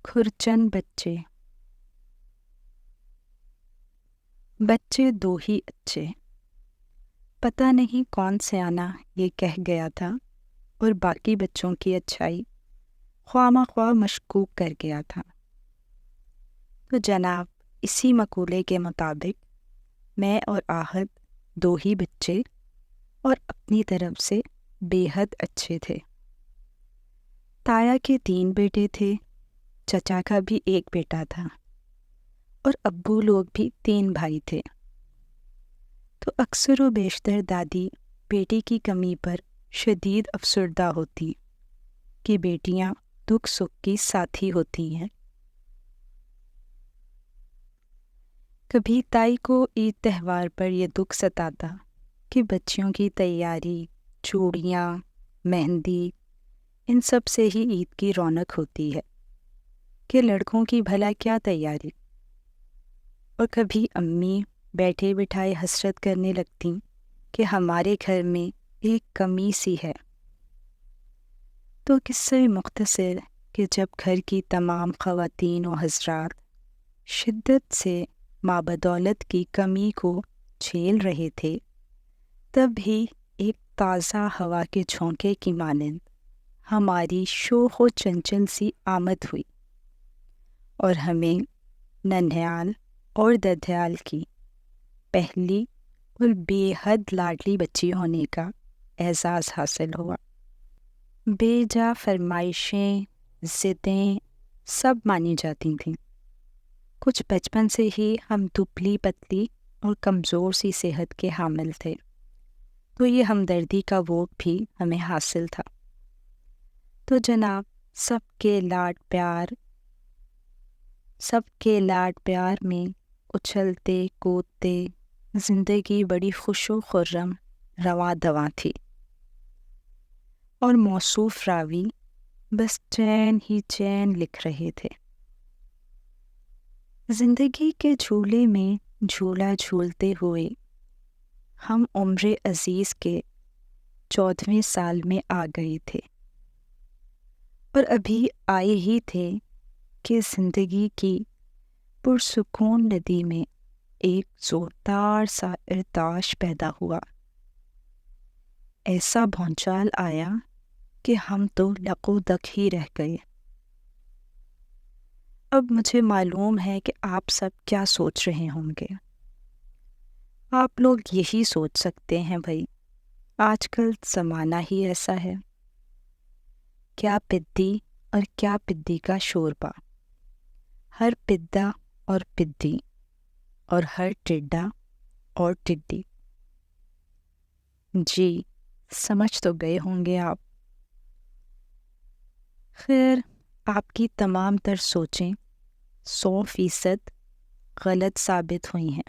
खुरचन बच्चे। बच्चे दो ही अच्छे। पता नहीं कौन सयाना ये कह गया था और बाकी बच्चों की अच्छाई ख्वामख्वाह मशकूक कर गया था। तो जनाब, इसी मकूले के मुताबिक मैं और आहद दो ही बच्चे और अपनी तरफ से बेहद अच्छे थे। ताया के 3 बेटे थे, चचा का भी एक बेटा था और अब्बू लोग भी 3 भाई थे। तो अक्सर व बेशतर दादी बेटी की कमी पर शदीद अफसरदा होती कि बेटियां दुख सुख की साथी होती हैं। कभी ताई को ईद त्यौहार पर यह दुख सताता कि बच्चियों की तैयारी, चूड़ियाँ, मेहंदी, इन सब से ही ईद की रौनक होती है कि लड़कों की भला क्या तैयारी। और कभी अम्मी बैठे बिठाए हसरत करने लगती कि हमारे घर में एक कमी सी है। तो किस्से मुख्तसर कि जब घर की तमाम ख़वातीन व हज़रात शिद्दत से माबदौलत की कमी को झेल रहे थे, तब ही एक ताज़ा हवा के झोंके की मानंद हमारी शोख व चंचल सी आमद हुई और हमें नन्ह्याल और दधियाल की पहली और बेहद लाडली बच्ची होने का एजाज़ हासिल हुआ। बेजा फरमाइशें, ज़िद्दें सब मानी जाती थीं। कुछ बचपन से ही हम दुबली पतली और कमज़ोर सी सेहत के हामिल थे, तो ये हमदर्दी का वोग भी हमें हासिल था। तो जनाब, सबके लाड प्यार में उछलते कूदते ज़िंदगी बड़ी खुशो खुर्रम रवा दवा थी और मौसूफ रावी बस चैन ही चैन लिख रहे थे। ज़िंदगी के झूले में झूला झूलते हुए हम उम्र अज़ीज़ के 14वें साल में आ गए थे और अभी आए ही थे कि ज़िंदगी की पुरसुकून नदी में एक ज़ोरदार सा इर्ताश पैदा हुआ। ऐसा भौचाल आया कि हम तो लको-दक ही रह गए। अब मुझे मालूम है कि आप सब क्या सोच रहे होंगे। आप लोग यही सोच सकते हैं, भाई आजकल ज़माना ही ऐसा है। क्या पिद्दी और क्या पिद्दी का शोरबा, हर पिद्दा और पिद्दी और हर टिड्डा और टिड्डी। जी, समझ तो गए होंगे आप। खैर, आपकी तमाम तर सोचें 100% गलत साबित हुई हैं,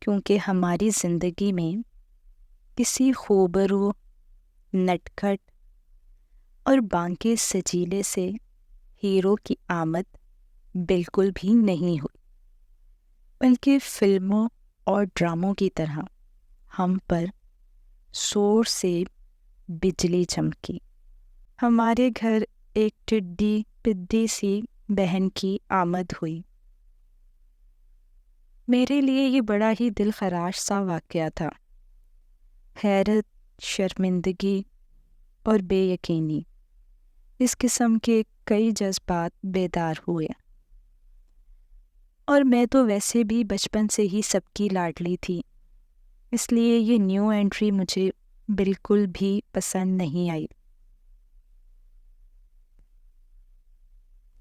क्योंकि हमारी ज़िंदगी में किसी खूबरू, नटखट और बांके सजीले से हीरो की आमद बिल्कुल भी नहीं हुई, बल्कि फिल्मों और ड्रामों की तरह हम पर जोर से बिजली चमकी। हमारे घर एक टिड्डी पिद्दी सी बहन की आमद हुई। मेरे लिए ये बड़ा ही दिल खराश सा वाक़या था। हैरत, शर्मिंदगी और बेयकीनी, इस किस्म के कई जज्बात बेदार हुए और मैं तो वैसे भी बचपन से ही सबकी लाडली थी, इसलिए ये न्यू एंट्री मुझे बिल्कुल भी पसंद नहीं आई।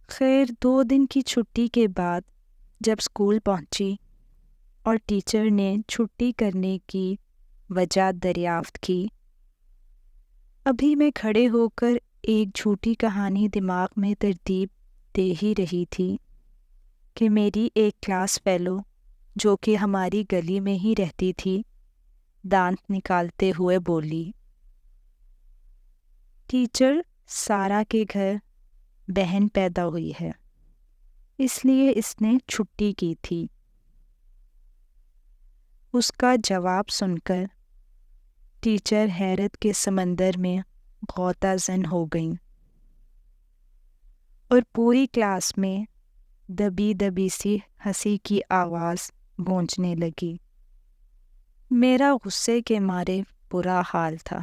खैर, 2 दिन की छुट्टी के बाद जब स्कूल पहुंची और टीचर ने छुट्टी करने की वजह दरियाफ्त की, अभी मैं खड़े होकर एक झूठी कहानी दिमाग में तरतीब दे ही रही थी कि मेरी एक क्लास फेलो, जो कि हमारी गली में ही रहती थी, दांत निकालते हुए बोली, टीचर, सारा के घर बहन पैदा हुई है, इसलिए इसने छुट्टी की थी। उसका जवाब सुनकर टीचर हैरत के समंदर में गौताज़न हो गईं। اور پوری کلاس میں دبی دبی سی ہنسی کی آواز گونجنے لگی۔ میرا غصے کے مارے برا حال تھا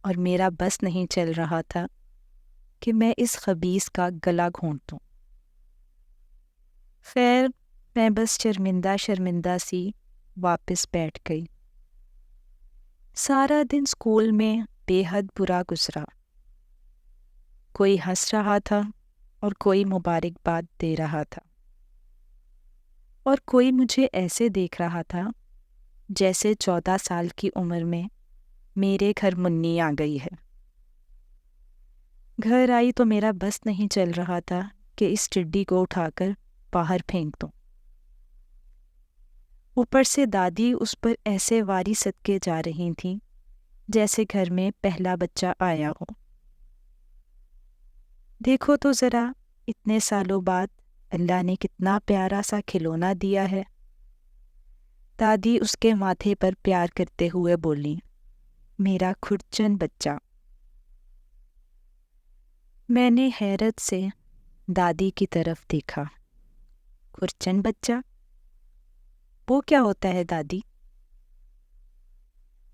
اور میرا بس نہیں چل رہا تھا کہ میں اس خبیث کا گلا گھونٹ دوں۔ خیر، میں بس شرمندہ شرمندہ سی واپس بیٹھ گئی۔ سارا دن اسکول میں بے حد برا گزرا۔ کوئی ہنس رہا تھا اور کوئی مبارکباد دے رہا تھا، اور کوئی مجھے ایسے دیکھ رہا تھا جیسے 14 سال کی عمر میں میرے گھر منی آ گئی ہے۔ گھر آئی تو میرا بس نہیں چل رہا تھا کہ اس ٹڈی کو اٹھا کر باہر پھینک دوں۔ اوپر سے دادی اس پر ایسے واری صدقے جا رہی تھیں جیسے گھر میں پہلا بچہ آیا ہو۔ دیکھو تو ذرا، اتنے سالوں بعد اللہ نے کتنا پیارا سا کھلونا دیا ہے۔ دادی اس کے ماتھے پر پیار کرتے ہوئے بولی، میرا کھرچن بچہ۔ میں نے حیرت سے دادی کی طرف دیکھا۔ کھرچن بچہ؟ وہ کیا ہوتا ہے دادی؟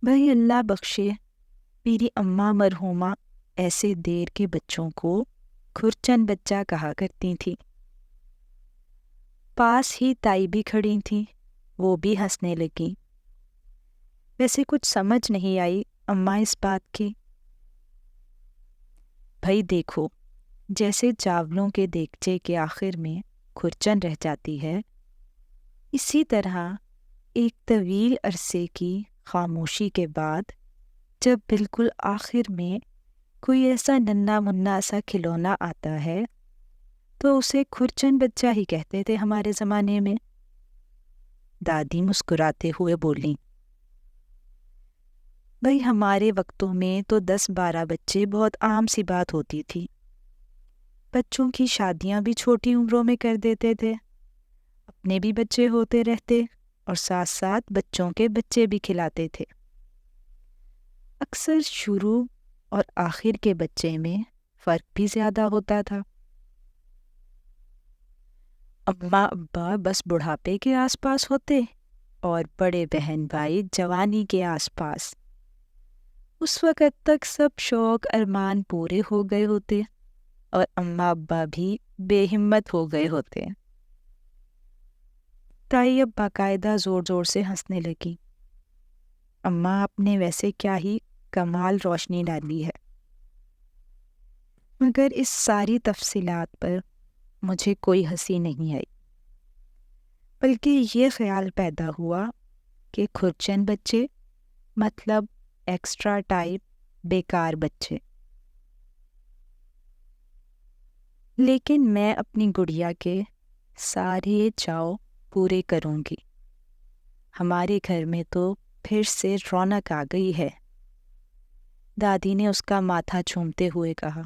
بھائی اللہ بخشے، میری اماں مرحومہ ایسے دیر کے بچوں کو کھرچن بچہ کہا کرتی تھی۔ پاس ہی تائی بھی کھڑی تھیں، وہ بھی ہنسنے لگیں۔ ویسے کچھ سمجھ نہیں آئی اماں اس بات کی۔ بھائی دیکھو، جیسے چاولوں کے دیگچے کے آخر میں کھرچن رہ جاتی ہے، اسی طرح ایک طویل عرصے کی خاموشی کے بعد جب بالکل آخر میں کوئی ایسا ننھا منا سا کھلونا آتا ہے تو اسے کھرچن بچہ ہی کہتے تھے ہمارے زمانے میں۔ دادی مسکراتے ہوئے بولیں، بھائی ہمارے وقتوں میں تو 10-12 بچے بہت عام سی بات ہوتی تھی۔ بچوں کی شادیاں بھی چھوٹی عمروں میں کر دیتے تھے، اپنے بھی بچے ہوتے رہتے اور ساتھ ساتھ بچوں کے بچے بھی کھلاتے تھے۔ اکثر شروع اور آخر کے بچے میں فرق بھی زیادہ ہوتا تھا۔ اماں ابا بس بڑھاپے کے آس پاس ہوتے اور بڑے بہن بھائی جوانی کے آس پاس۔ اس وقت تک سب شوق ارمان پورے ہو گئے ہوتے اور اماں ابا بھی بے ہمت ہو گئے ہوتے۔ تائی اب باقاعدہ زور زور سے ہنسنے لگی۔ اماں آپ نے ویسے کیا ہی کمال روشنی ڈالی ہے، مگر اس ساری تفصیلات پر مجھے کوئی ہنسی نہیں آئی، بلکہ یہ خیال پیدا ہوا کہ کھرچن بچے مطلب ایکسٹرا ٹائپ بیکار بچے۔ لیکن میں اپنی گڑیا کے سارے چاؤ پورے کروں گی۔ ہمارے گھر میں تو پھر سے رونق آ گئی ہے، دادی نے اس کا ماتھا چومتے ہوئے کہا،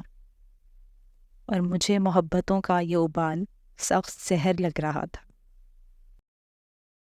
اور مجھے محبتوں کا یہ ابال سخت زہر لگ رہا تھا۔